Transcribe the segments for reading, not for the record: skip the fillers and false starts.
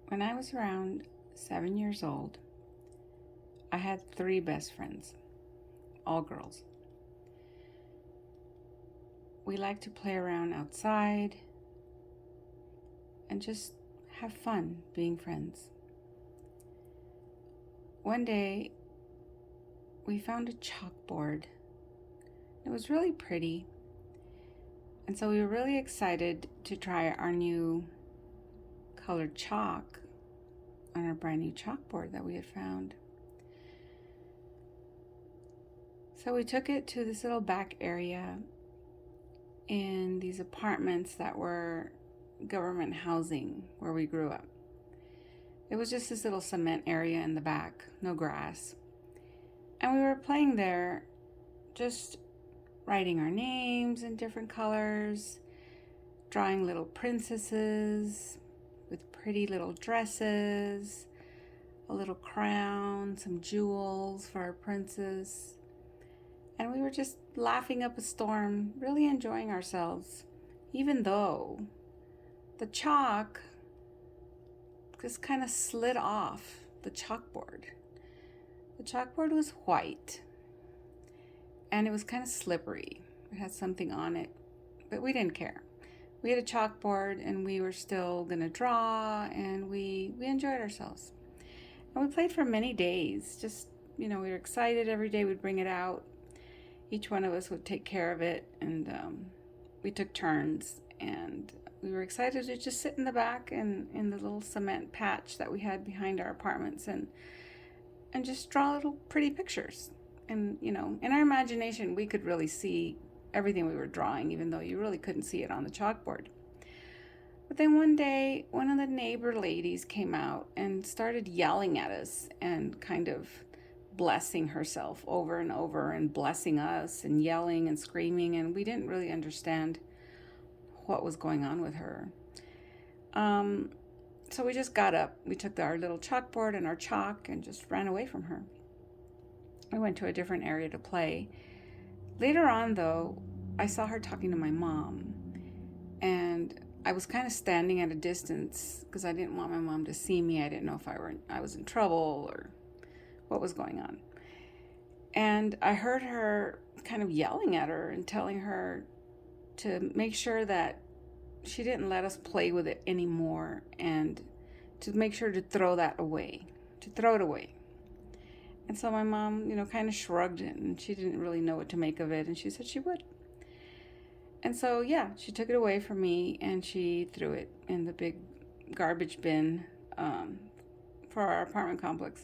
When I was around 7 years old, I had 3 best friends, all girls. We liked to play around outside and just have fun being friends. One day, we found a chalkboard. It was really pretty, and so we were really excited to try our new colored chalk on our brand new chalkboard that we had found. So we took it to this little back area in these apartments that were government housing where we grew up. It was just this little cement area in the back, no grass. And we were playing there, just writing our names in different colors, drawing little princesses with pretty little dresses, a little crown, some jewels for our princess. And we were just laughing up a storm, really enjoying ourselves, even though the chalk just kind of slid off the chalkboard. The chalkboard was white and it was kind of slippery. It had something on it, but we didn't care. We had a chalkboard and we were still gonna draw, and we enjoyed ourselves. And we played for many days. Just, we were excited. Every day we'd bring it out. Each one of us would take care of it, and we took turns, and we were excited to just sit in the back and in the little cement patch that we had behind our apartments and just draw little pretty pictures. And, in our imagination, we could really see everything we were drawing, even though you really couldn't see it on the chalkboard. But then one day, one of the neighbor ladies came out and started yelling at us and kind of blessing herself over and over and blessing us and yelling and screaming, and we didn't really understand what was going on with her. So we just got up. We took our little chalkboard and our chalk and just ran away from her. We went to a different area to play. Later on, though, I saw her talking to my mom, and I was kind of standing at a distance because I didn't want my mom to see me. I didn't know if I was in trouble or what was going on. And I heard her kind of yelling at her and telling her to make sure that she didn't let us play with it anymore, and to make sure to throw it away. And so my mom, kind of shrugged it, and she didn't really know what to make of it, and she said she would. And so, yeah, she took it away from me, and she threw it in the big garbage bin for our apartment complex.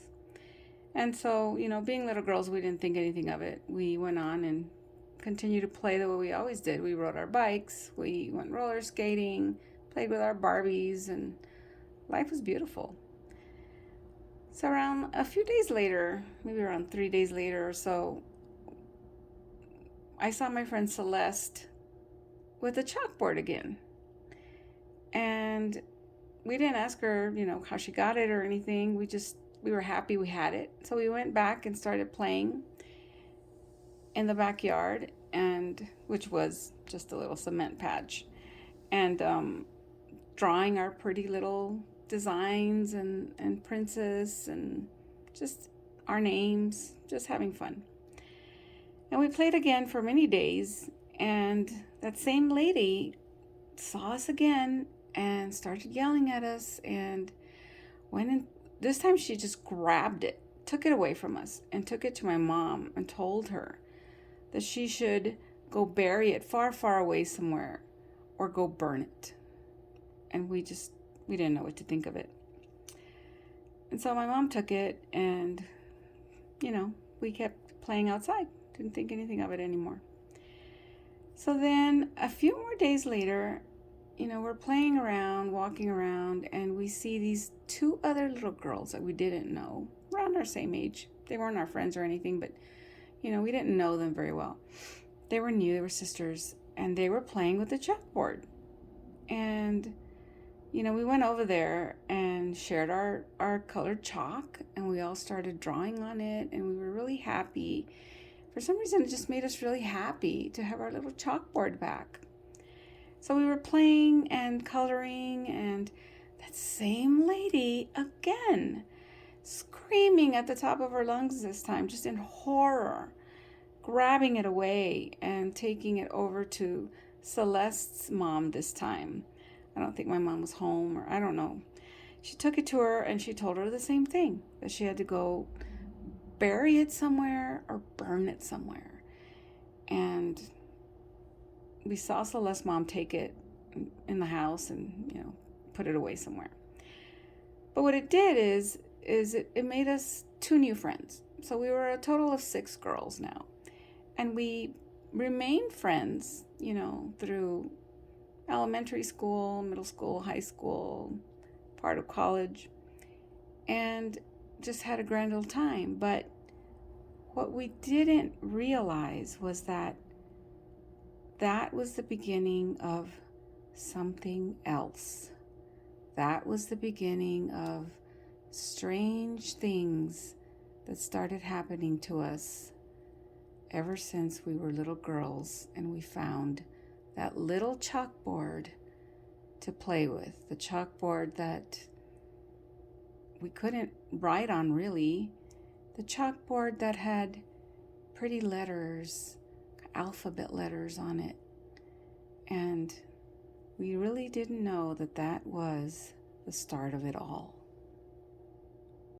And so, being little girls, we didn't think anything of it. We went on and continued to play the way we always did. We rode our bikes, we went roller skating, played with our Barbies, and life was beautiful. So around a few days later, maybe around 3 days later or so, I saw my friend Celeste with a chalkboard again. And we didn't ask her, how she got it or anything. We were happy we had it. So we went back and started playing in the backyard, and which was just a little cement patch, and drawing our pretty little designs and princess and just our names, just having fun. And we played again for many days, and that same lady saw us again and started yelling at us, and went in. This time she just grabbed it, took it away from us, and took it to my mom and told her that she should go bury it far, far away somewhere or go burn it. And we didn't know what to think of it. And so my mom took it, and, we kept playing outside. Didn't think anything of it anymore. So then a few more days later, we're playing around, walking around, and we see these 2 other little girls that we didn't know, around our same age. They weren't our friends or anything, but, we didn't know them very well. They were new, they were sisters, and they were playing with the chalkboard. And, we went over there and shared our colored chalk, and we all started drawing on it, and we were really happy. For some reason, it just made us really happy to have our little chalkboard back. So we were playing and coloring, and That same lady again, screaming at the top of her lungs this time, just in horror, grabbing it away and taking it over to Celeste's mom this time. I don't think my mom was home, or I don't know. She took it to her and she told her the same thing, that she had to go bury it somewhere or burn it somewhere. And we saw Celeste's mom take it in the house and, put it away somewhere. But what it did is it made us 2 new friends. So we were a total of 6 girls now. And we remained friends, through elementary school, middle school, high school, part of college, and just had a grand old time. But what we didn't realize was that was the beginning of something else. That was the beginning of strange things that started happening to us ever since we were little girls and we found that little chalkboard to play with. The chalkboard that we couldn't write on, really. The chalkboard that had pretty letters, alphabet letters on it. And we really didn't know that was the start of it all.